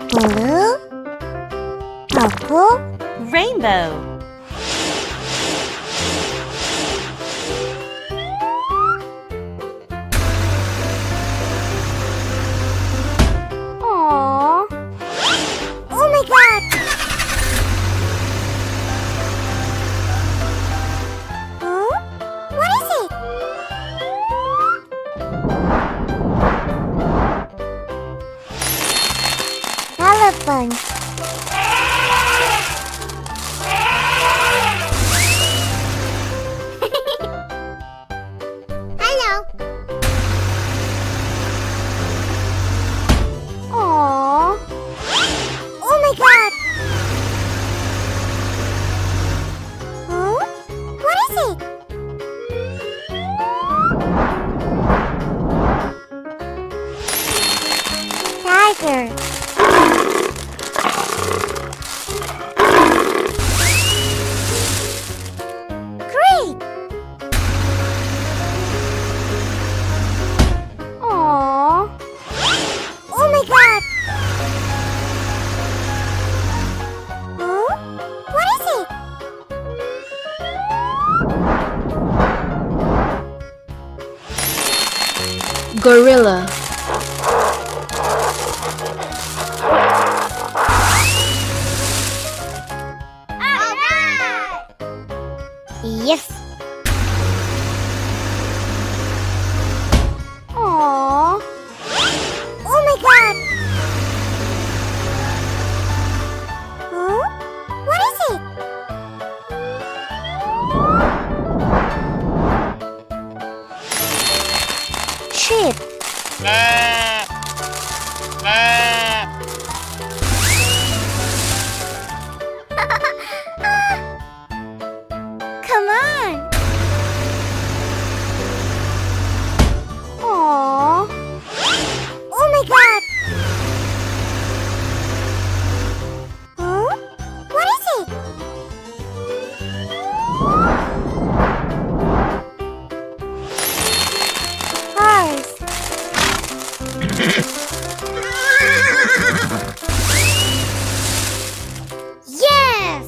blue, purple, rainbow. Aww. Oh my god! Huh? What is it? Elephant. Hello. Aww. Oh my god. Huh? What is it? Tiger. Great. Aww. Oh my god. Huh? What is it? Gorilla. Yes. Aww. Oh my god. Huh? What is it? Sheep. Come on. Aww. Oh my god. Huh? What is it? Horse. Yes.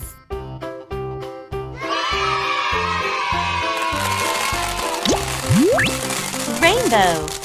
Rainbow.